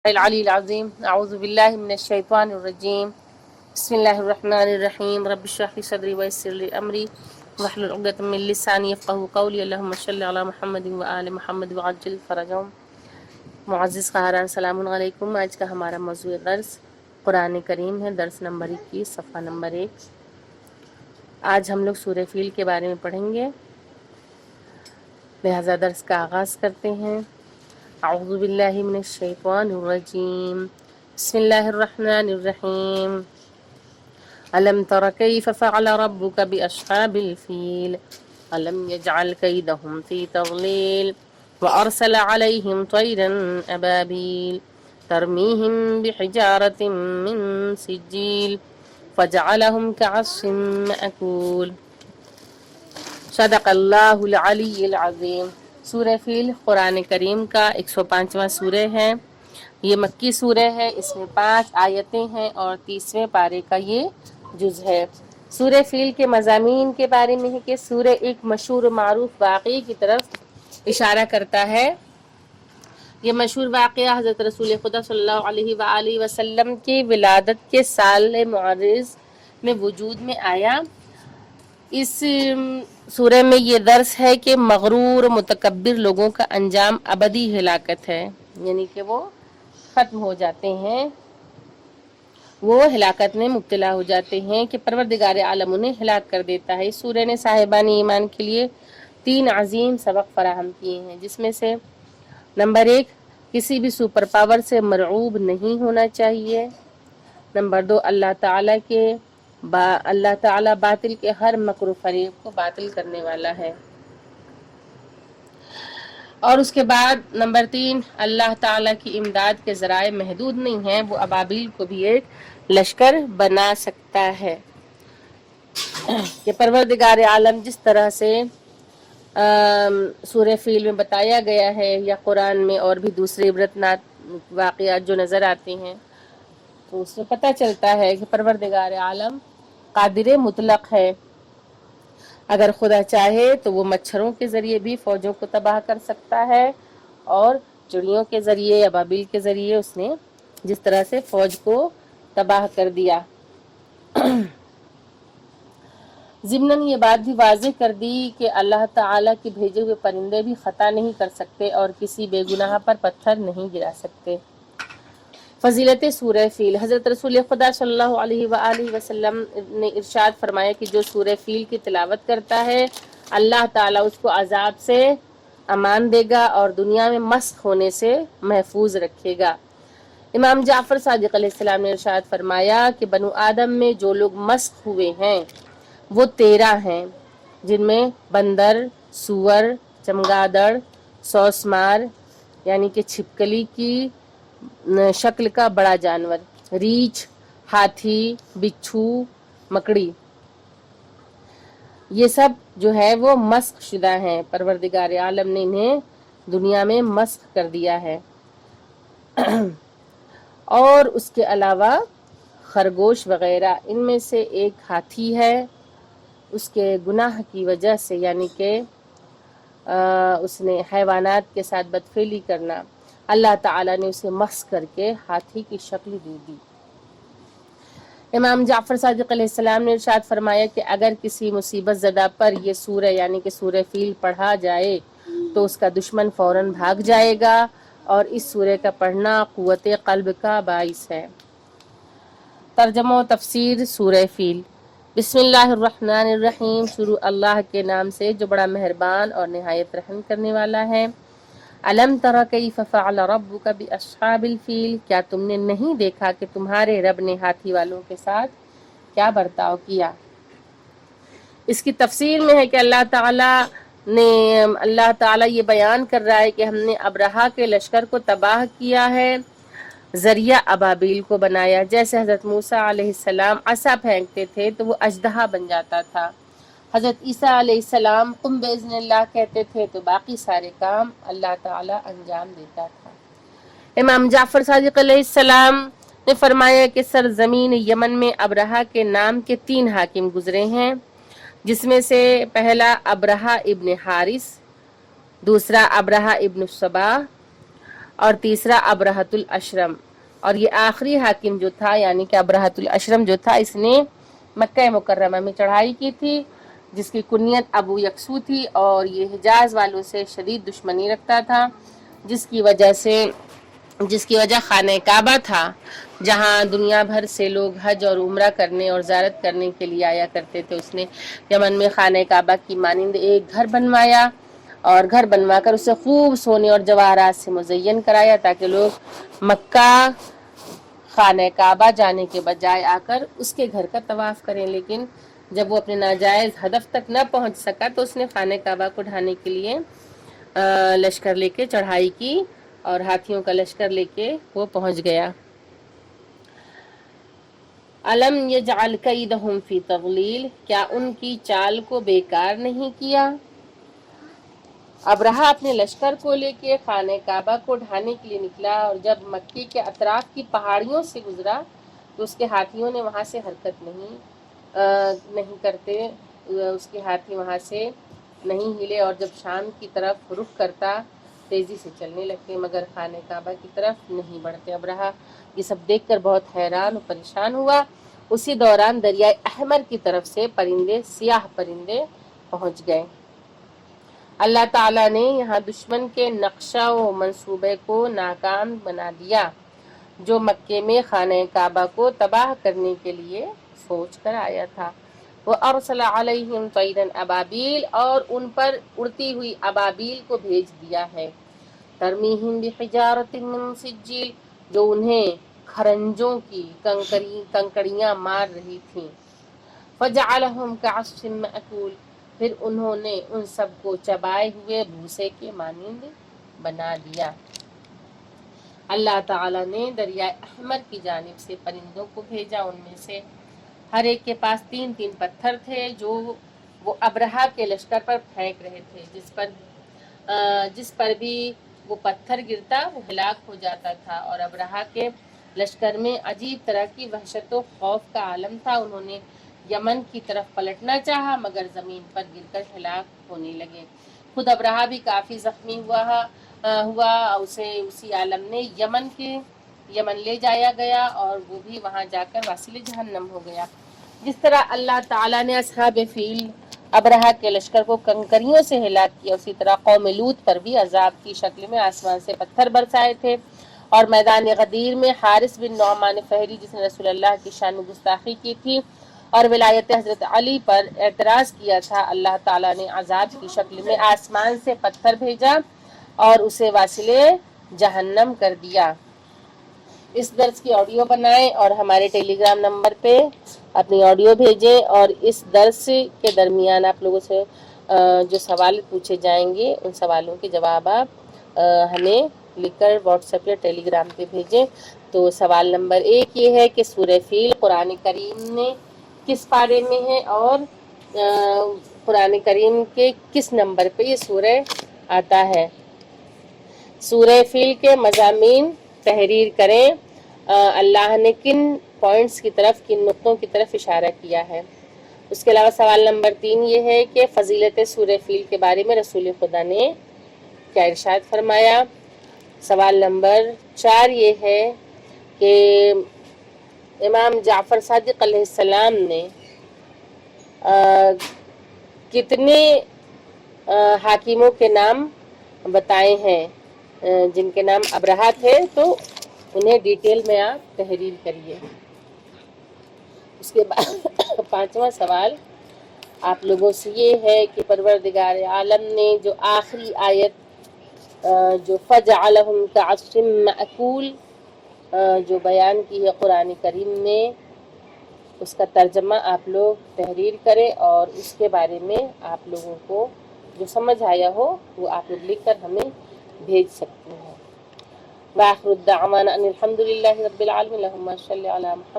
العلی العظیم اعوذ باللہ من الشیطان الرجیم بسم اللہ الرحمن الرحیم رب اشرح لی صدری ویسر لی امری واحلل عقدۃ من لسانی یفقہوا قولی اللہم صل علی محمد وآل محمد وعجل فرجهم۔ معزز قارئین سلام علیکم۔ آج کا ہمارا موضوع درس قرآن کریم ہے، درس نمبر 21 صفحہ نمبر 1۔ آج ہم لوگ سورہ فیل کے بارے میں پڑھیں گے، لہذا درس کا آغاز کرتے ہیں۔ اعوذ باللہ من الشیطان الرجیم بسم اللہ الرحمن الرحیم الم تر کیف فعل ربک باصحاب الفیل الم یجعل کیدہم فی تضلیل وارسل علیہم طیرا ابابیل ترمیہم بحجارۃ من سجیل فجعلہم کعصف مأکول۔ صدق اللہ العلی العظیم۔ سورہ فیل قرآن کریم کا 105واں سورہ ہے۔ یہ مکی سورہ ہے، اس میں 5 آیتیں ہیں اور 30ویں پارے کا یہ جز ہے۔ سورہ فیل کے مضامین کے بارے میں ہے کہ سورہ ایک مشہور و معروف واقعے کی طرف اشارہ کرتا ہے۔ یہ مشہور واقعہ حضرت رسول خدا صلی اللہ علیہ وآلہ وسلم کی ولادت کے سال معرض میں وجود میں آیا۔ اس سورہ میں یہ درس ہے کہ مغرور و متکبر لوگوں کا انجام ابدی ہلاکت ہے، یعنی کہ وہ ختم ہو جاتے ہیں، وہ ہلاکت میں مبتلا ہو جاتے ہیں کہ پروردگار عالم انہیں ہلاک کر دیتا ہے۔ اس سورہ نے صاحبان ایمان کے لیے 3 عظیم سبق فراہم کیے ہیں، جس میں سے نمبر 1 کسی بھی سپر پاور سے مرعوب نہیں ہونا چاہیے۔ نمبر 2 اللہ تعالی باطل کے ہر مکر و فریب کو باطل کرنے والا ہے۔ اور اس کے بعد نمبر 3 اللہ تعالی کی امداد کے ذرائع محدود نہیں ہیں، وہ ابابیل کو بھی ایک لشکر بنا سکتا ہے۔ کہ پروردگار عالم جس طرح سے سورہ فیل میں بتایا گیا ہے یا قرآن میں اور بھی دوسرے عبرتناک واقعات جو نظر آتے ہیں، تو اس سے پتہ چلتا ہے کہ پروردگار عالم قادر مطلق ہے۔ اگر خدا چاہے تو وہ مچھروں کے ذریعے بھی فوجوں کو تباہ کر سکتا ہے، اور چڑیوں کے ذریعے، ابابیل کے ذریعے اس نے جس طرح سے فوج کو تباہ کر دیا۔ ضمناً یہ بات بھی واضح کر دی کہ اللہ تعالیٰ کے بھیجے ہوئے پرندے بھی خطا نہیں کر سکتے اور کسی بے گناہ پر پتھر نہیں گرا سکتے۔ فضیلت سورہ فیل۔ حضرت رسول خدا صلی اللہ علیہ وآلہ وسلم نے ارشاد فرمایا کہ جو سورہ فیل کی تلاوت کرتا ہے، اللہ تعالیٰ اس کو عذاب سے امان دے گا اور دنیا میں مسخ ہونے سے محفوظ رکھے گا۔ امام جعفر صادق علیہ السلام نے ارشاد فرمایا کہ بنو آدم میں جو لوگ مسخ ہوئے ہیں وہ 13 ہیں، جن میں بندر، سور، چمگادڑ، سوسمار یعنی کہ چھپکلی کی شکل کا بڑا جانور، ریچھ، ہاتھی، بچھو، مکڑی، یہ سب جو ہے وہ مسخ شدہ ہیں۔ پروردگار عالم نے انہیں دنیا میں مسخ کر دیا ہے۔ اور اس کے علاوہ خرگوش وغیرہ، ان میں سے ایک ہاتھی ہے، اس کے گناہ کی وجہ سے، یعنی کہ اس نے حیوانات کے ساتھ بدفعلی کرنا، اللہ تعالیٰ نے اسے مسخ کر کے ہاتھی کی شکل دے دی۔ امام جعفر صادق علیہ السلام نے ارشاد فرمایا کہ اگر کسی مصیبت زدہ پر یہ سورہ یعنی کہ سورہ فیل پڑھا جائے تو اس کا دشمن فوراً بھاگ جائے گا، اور اس سورہ کا پڑھنا قوت قلب کا باعث ہے۔ ترجمہ و تفسیر سورہ فیل۔ بسم اللہ الرحمن الرحیم، شروع اللہ کے نام سے جو بڑا مہربان اور نہایت رحم کرنے والا ہے۔ الم تر کیف فعل ربک باصحاب الفیل، کیا تم نے نہیں دیکھا کہ تمہارے رب نے ہاتھی والوں کے ساتھ کیا برتاؤ کیا۔ اس کی تفسیر میں ہے کہ اللہ تعالیٰ یہ بیان کر رہا ہے کہ ہم نے ابرہہ کے لشکر کو تباہ کیا ہے، ذریعہ ابابیل کو بنایا۔ جیسے حضرت موسیٰ علیہ السلام عصا پھینکتے تھے تو وہ اژدہا بن جاتا تھا، حضرت عیسیٰ علیہ السلام قم باذن اللہ کہتے تھے تو باقی سارے کام اللہ تعالیٰ انجام دیتا تھا۔ امام جعفر صادق علیہ السلام نے فرمایا کہ سرزمین یمن میں ابرہہ کے نام کے 3 حاکم گزرے ہیں، جس میں سے پہلا ابرہہ ابن حارث، دوسرا ابرہہ ابن صباح اور تیسرا ابرہۃ الاشرم، اور یہ آخری حاکم جو تھا یعنی کہ ابرہۃ الاشرم جو تھا، اس نے مکہ مکرمہ میں چڑھائی کی تھی، جس کی کنیت ابو یکسو تھی، اور یہ حجاز والوں سے شدید دشمنی رکھتا تھا، جس کی وجہ خانہ کعبہ تھا، جہاں دنیا بھر سے لوگ حج اور عمرہ کرنے اور زیارت کرنے کے لیے آیا کرتے تھے۔ اس نے یمن میں خانہ کعبہ کی مانند ایک گھر بنوایا، اور گھر بنوا کر اسے خوب سونے اور جواہرات سے مزین کرایا، تاکہ لوگ مکہ خانہ کعبہ جانے کے بجائے آ کر اس کے گھر کا طواف کریں۔ لیکن جب وہ اپنے ناجائز ہدف تک نہ پہنچ سکا تو اس نے خانہ کعبہ کو ڈھانے کے لیے لشکر لے کے چڑھائی کی، اور ہاتھیوں کا لشکر لے کے وہ پہنچ گیا۔ الم یجعل کیدہم فی تضلیل، کیا ان کی چال کو بیکار نہیں کیا؟ ابرہہ اپنے لشکر کو لے کے خانہ کعبہ کو ڈھانے کے لیے نکلا، اور جب مکے کے اطراف کی پہاڑیوں سے گزرا تو اس کے ہاتھیوں نے وہاں سے حرکت نہیں کرتے، اس کے ہاتھی وہاں سے نہیں ہلے، اور جب شام کی طرف رخ کرتا تیزی سے چلنے لگتے مگر خانہ کعبہ کی طرف نہیں بڑھتے۔ ابرہہ یہ سب دیکھ کر بہت حیران و پریشان ہوا۔ اسی دوران دریائے احمر کی طرف سے سیاہ پرندے پہنچ گئے۔ اللہ تعالیٰ نے یہاں دشمن کے نقشہ و منصوبے کو ناکام بنا دیا، جو مکے میں خانہ کعبہ کو تباہ کرنے کے لیے سوچ کر آیا تھا۔ وَأَرْسَلَ عَلَيْهِمْ طَيْرًا أَبَابِيلَ، اور ان پر اڑتی ہوئی ابابیل کو بھیج دیا ہے، ترمیہم بحجارۃ من سجیل، جو انہیں کھرنجوں کی کنکریاں مار رہی تھیں۔ فَجَعَلَهُمْ كَعَصْفٍ مَأْكُولٍ، پھر انہوں نے ان سب کو چبائے ہوئے بھوسے کے مانند بنا دیا۔ اللہ تعالیٰ نے دریائے احمر کی جانب سے پرندوں کو بھیجا، ان میں سے ہر ایک کے پاس 3 پتھر تھے، جو وہ ابرہہ کے لشکر پر پھینک رہے تھے، جس پر بھی وہ پتھر گرتا وہ ہلاک ہو جاتا تھا، اور ابرہہ کے لشکر میں عجیب طرح کی وحشت و خوف کا عالم تھا۔ انہوں نے یمن کی طرف پلٹنا چاہا مگر زمین پر گر کر ہلاک ہونے لگے۔ خود ابرہہ بھی کافی زخمی ہوا، اسے اسی عالم نے یمن لے جایا گیا، اور وہ بھی وہاں جا کر واصل جہنم ہو گیا۔ جس طرح اللہ تعالیٰ نے اصحاب فیل ابرہہ کے لشکر کو کنکریوں سے ہلاک کیا، اسی طرح قوم لوط پر بھی عذاب کی شکل میں آسمان سے پتھر برسائے تھے۔ اور میدان غدیر میں حارث بن نعمان فہری، جس نے رسول اللہ کی شان میں گستاخی کی تھی اور ولایت حضرت علی پر اعتراض کیا تھا، اللہ تعالیٰ نے عذاب کی شکل میں آسمان سے پتھر بھیجا اور اسے واصل جہنم کر دیا۔ اس درس کی آڈیو بنائیں اور ہمارے ٹیلی گرام نمبر پہ اپنی آڈیو بھیجیں، اور اس درس کے درمیان آپ لوگوں سے جو سوال پوچھے جائیں گے ان سوالوں کے جواب آپ ہمیں لکھ کر واٹس ایپ یا ٹیلی گرام پہ بھیجیں۔ تو سوال نمبر 1 یہ ہے کہ سورہ فیل قرآن کریم میں کس پارے میں ہے، اور قرآن کریم کے کس نمبر پہ یہ سورہ آتا ہے۔ سورہ فیل کے مضامین تحریر کریں، اللہ نے کن پوائنٹس کی طرف، کن نقطوں کی طرف اشارہ کیا ہے۔ اس کے علاوہ سوال نمبر 3 یہ ہے کہ فضیلت سورہ فیل کے بارے میں رسول خدا نے کیا ارشاد فرمایا۔ سوال نمبر 4 یہ ہے کہ امام جعفر صادق علیہ السلام نے کتنے حاکموں کے نام بتائے ہیں جن کے نام ابرہہ تھے، تو انہیں ڈیٹیل میں آپ تحریر کریے۔ اس کے بعد 5واں سوال آپ لوگوں سے یہ ہے کہ پروردگار عالم نے جو آخری آیت جو فَجَعَلَهُمْ كَعَصْفٍ مَأْكُولٍ جو بیان کی ہے قرآن کریم میں، اس کا ترجمہ آپ لوگ تحریر کریں، اور اس کے بارے میں آپ لوگوں کو جو سمجھ آیا ہو وہ آپ لوگ لکھ کر ہمیں بھیج سکتے ہیں۔ وآخر الدعوانا ان الحمد للہ رب العالمین، اللہم صلی علی محمد۔